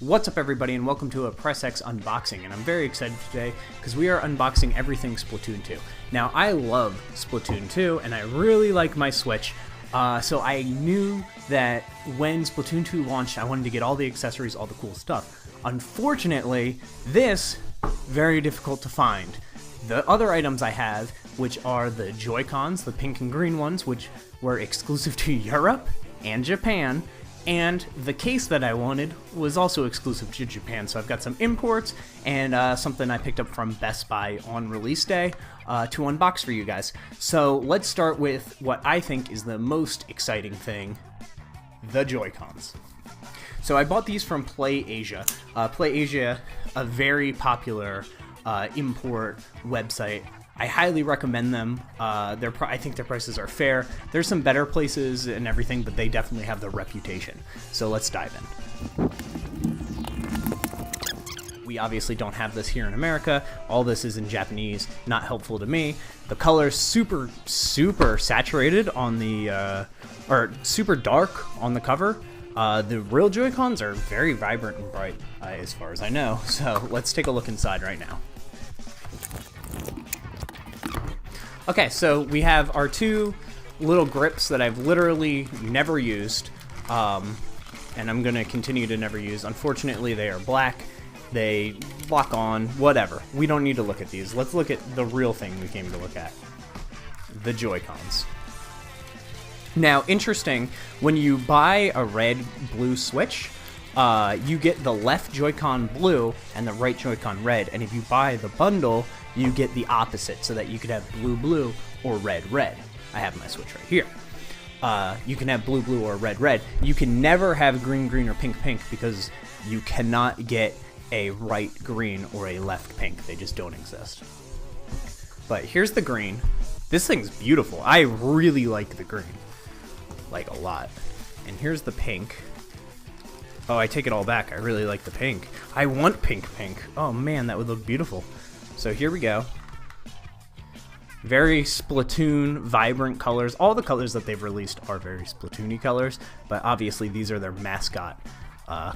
What's up everybody and welcome to a Press X unboxing, and I'm very excited today because we are unboxing everything Splatoon 2. Now I love Splatoon 2 and I really like my Switch, so I knew that when Splatoon 2 launched I wanted to get all the accessories, all the cool stuff. Unfortunately, this, very difficult to find. The other items I have, which are the JOYCONs, the pink and green ones, which were exclusive to Europe and Japan, and the case that I wanted was also exclusive to Japan, so I've got some imports and something I picked up from Best Buy on release day to unbox for you guys. So let's start with what I think is the most exciting thing, the Joy-Cons. So I bought these from Play Asia. Play Asia, a very popular import website. I highly recommend them. I think their prices are fair. There's some better places and everything, but they definitely have the reputation. So let's dive in. We obviously don't have this here in America. All this is in Japanese, not helpful to me. The color's super saturated on the, or super dark on the cover. The real Joy-Cons are very vibrant and bright, as far as I know. So let's take a look inside right now. Okay, so we have our two little grips that I've literally never used, and I'm going to continue to never use. Unfortunately, they are black. They lock on, whatever. We don't need to look at these. Let's look at the real thing we came to look at, the Joy-Cons. Now, interesting, when you buy a red-blue Switch, you get the left Joy-Con blue and the right Joy-Con red, and if you buy the bundle, you get the opposite, so that you could have blue-blue or red-red. I have my Switch right here. You can have blue-blue or red-red. You can never have green-green or pink-pink because you cannot get a right green or a left pink. They just don't exist. But here's the green. This thing's beautiful. I really like the green. Like, a lot. And here's the pink. Oh, I take it all back. I really like the pink. I want pink. Oh man, that would look beautiful. So here we go. Very Splatoon, vibrant colors. All the colors that they've released are very Splatoon-y colors, but obviously these are their mascot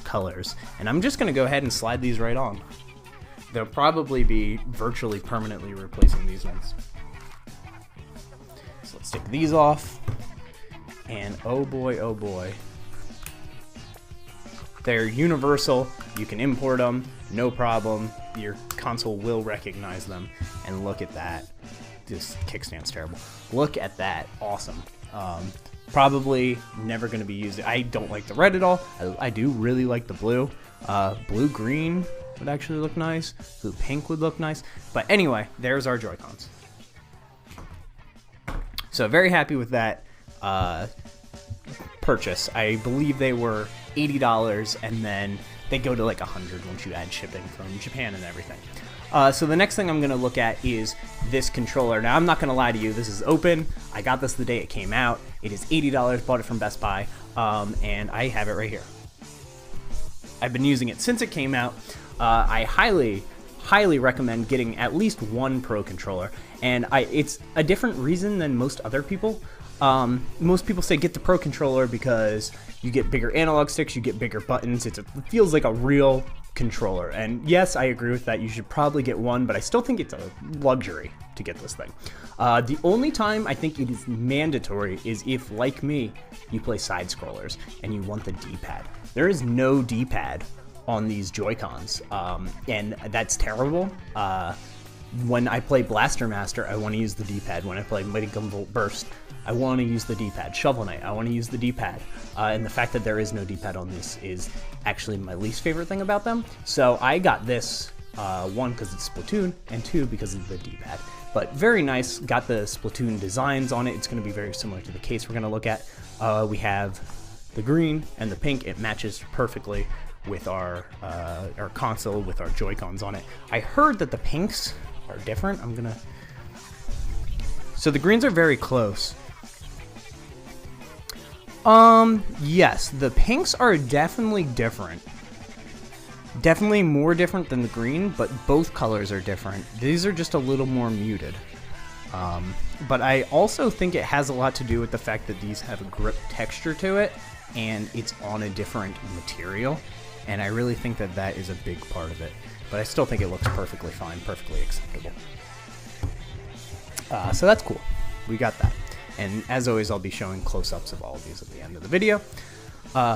colors. And I'm just going to go ahead and slide these right on. They'll probably be virtually permanently replacing these ones. So let's take these off. And oh boy. They're universal. You can import them, no problem. Your console will recognize them. And look at that. This kickstand's terrible. Look at that. Awesome. Probably never going to be used. I don't like the red at all. I do really like the blue. Blue-green would actually look nice. Blue-pink would look nice. But anyway, there's our Joy-Cons. So very happy with that purchase. I believe they were $80, and then they go to like $100 once you add shipping from Japan and everything. So the next thing I'm going to look at is this controller. Now, I'm not going to lie to you. This is open. I got this the day it came out. It is $80. Bought it from Best Buy, and I have it right here. I've been using it since it came out. I highly recommend getting at least one Pro controller, and it's a different reason than most other people. Most people say get the Pro controller because you get bigger analog sticks, you get bigger buttons. It feels like a real controller. And yes, I agree with that. You should probably get one, but I still think it's a luxury to get this thing. The only time I think it is mandatory is if, like me, you play side scrollers and you want the D-pad. There is no D-pad on these Joy-Cons, and that's terrible. When I play Blaster Master, I want to use the D-pad. When I play Mighty Gunvolt Burst, I want to use the D-pad. Shovel Knight, I want to use the D-pad. And the fact that there is no D-pad on this is actually my least favorite thing about them. So I got this, one, because it's Splatoon, and two, because of the D-pad. But very nice, got the Splatoon designs on it. It's going to be very similar to the case we're going to look at. We have the green and the pink. It matches perfectly with our console, with our Joy-Cons on it. I heard that the pinks are different. So the greens are very close. Yes, the pinks are definitely different. Definitely more different than the green, but both colors are different. These are just a little more muted. But I also think it has a lot to do with the fact that these have a grip texture to it, and it's on a different material. and I really think that that is a big part of it. But I still think it looks perfectly fine, perfectly acceptable. So that's cool. We got that. And as always, I'll be showing close-ups of all of these at the end of the video.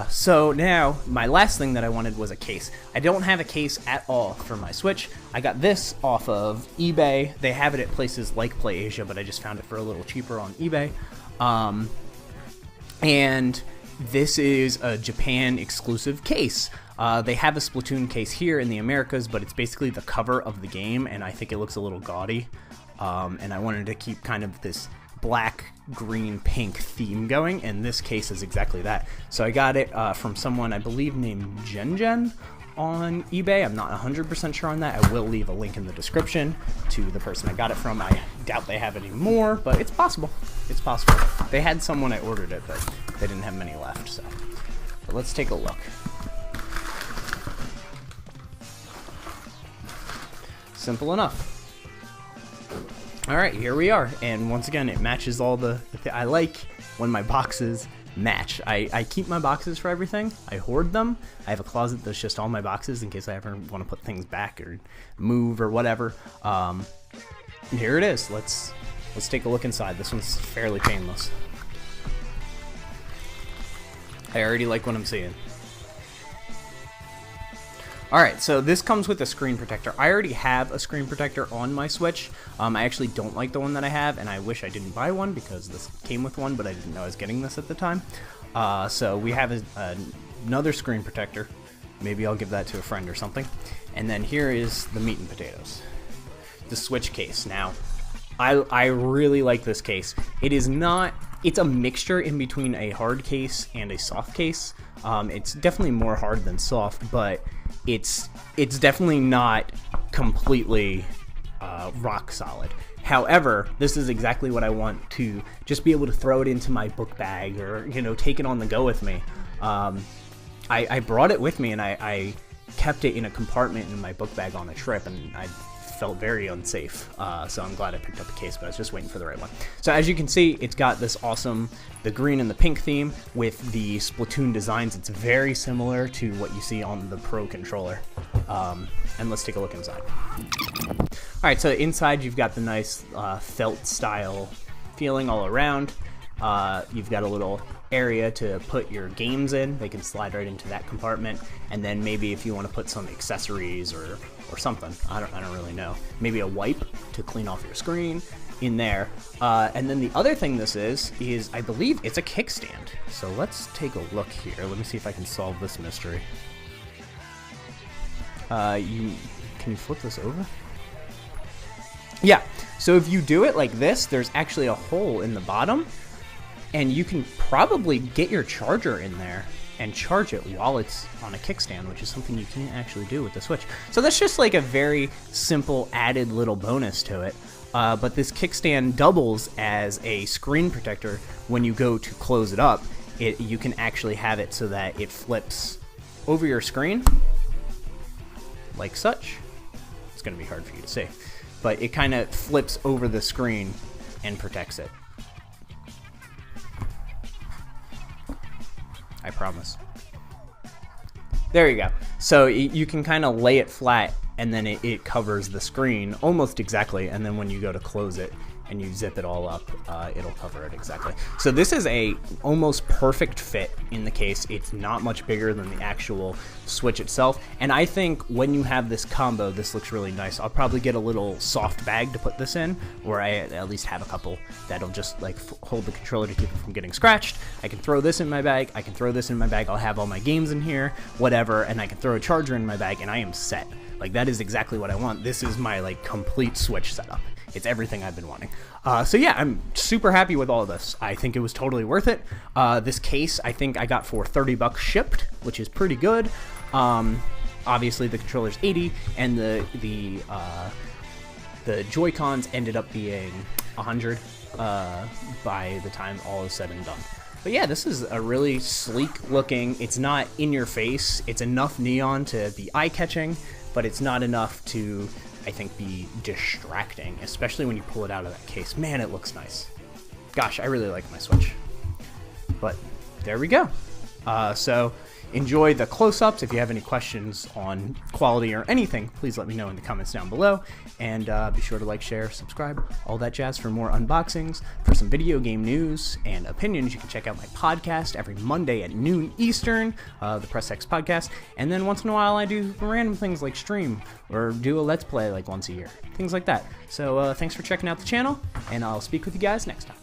So now, my last thing that I wanted was a case. I don't have a case at all for my Switch. I got this off of eBay. They have it at places like PlayAsia, but I just found it for a little cheaper on eBay. And this is a Japan exclusive case. They have a Splatoon case here in the Americas, but it's basically the cover of the game, and I think it looks a little gaudy. And I wanted to keep kind of this black, green, pink theme going, and this case is exactly that. So I got it from someone I believe named Jen on eBay. I'm not 100% sure on that. I will leave a link in the description to the person I got it from. I doubt they have any more, but it's possible. It's possible. They had some when I ordered it, but they didn't have many left. So, but let's take a look. Simple enough. All right, here we are, and once again, it matches all I like when my boxes match. I keep my boxes for everything. I hoard them. I have a closet that's just all my boxes in case I ever want to put things back or move or whatever. Here it is. Let's take a look inside. This one's fairly painless. I already like what I'm seeing. Alright, so this comes with a screen protector. I already have a screen protector on my Switch. I actually don't like the one that I have, and I wish I didn't buy one because this came with one, but I didn't know I was getting this at the time. So we have another screen protector. Maybe I'll give that to a friend or something. And then here is the meat and potatoes. The Switch case. Now, I really like this case. It's a mixture in between a hard case and a soft case. It's definitely more hard than soft, but it's definitely not completely rock solid. However, this is exactly what I want to just be able to throw it into my book bag or, take it on the go with me. I brought it with me, and I kept it in a compartment in my book bag on a trip, and I felt very unsafe. So I'm glad I picked up a case, but I was just waiting for the right one. So as you can see, it's got this awesome, the green and the pink theme with the Splatoon designs. It's very similar to what you see on the Pro controller. And let's take a look inside. All right, so inside you've got the nice felt style feeling all around. You've got a little area to put your games in. They can slide right into that compartment. And then maybe if you want to put some accessories or something, I don't really know. Maybe a wipe to clean off your screen in there. And then the other thing this is I believe it's a kickstand. So let's take a look here. Let me see if I can solve this mystery. Can you flip this over? Yeah, so if you do it like this, there's actually a hole in the bottom, and you can probably get your charger in there and charge it while it's on a kickstand, which is something you can't actually do with the Switch. So that's just like a very simple added little bonus to it. But this kickstand doubles as a screen protector. When you go to close it up, you can actually have it so that it flips over your screen, like such. It's going to be hard for you to see, but it kind of flips over the screen and protects it. I promise. There you go. So you can kind of lay it flat, and then it covers the screen almost exactly, and then when you go to close it and you zip it all up, it'll cover it exactly. So this is a almost perfect fit in the case. It's not much bigger than the actual Switch itself, and I think when you have this combo, this looks really nice. I'll probably get a little soft bag to put this in, or I at least have a couple that'll just like hold the controller to keep it from getting scratched. I can throw this in my bag, I can throw this in my bag, I'll have all my games in here, whatever, and I can throw a charger in my bag, and I am set. Like, that is exactly what I want. This is my like complete Switch setup. It's everything I've been wanting. So yeah, I'm super happy with all of this. I think it was totally worth it. This case, I think I got for $30 shipped, which is pretty good. Obviously, the controller's $80, and the JOYCONs ended up being $100 by the time all is said and done. But yeah, this is a really sleek looking. It's not in your face. It's enough neon to be eye-catching, but it's not enough to, I think, be distracting, especially when you pull it out of that case. Man, it looks nice. Gosh, I really like my Switch. But there we go. So enjoy the close-ups. If you have any questions on quality or anything, please let me know in the comments down below. And be sure to like, share, subscribe, all that jazz for more unboxings. For some video game news and opinions, you can check out my podcast every Monday at noon Eastern, the Press X podcast. And then once in a while, I do random things like stream or do a Let's Play like once a year, things like that. So thanks for checking out the channel, and I'll speak with you guys next time.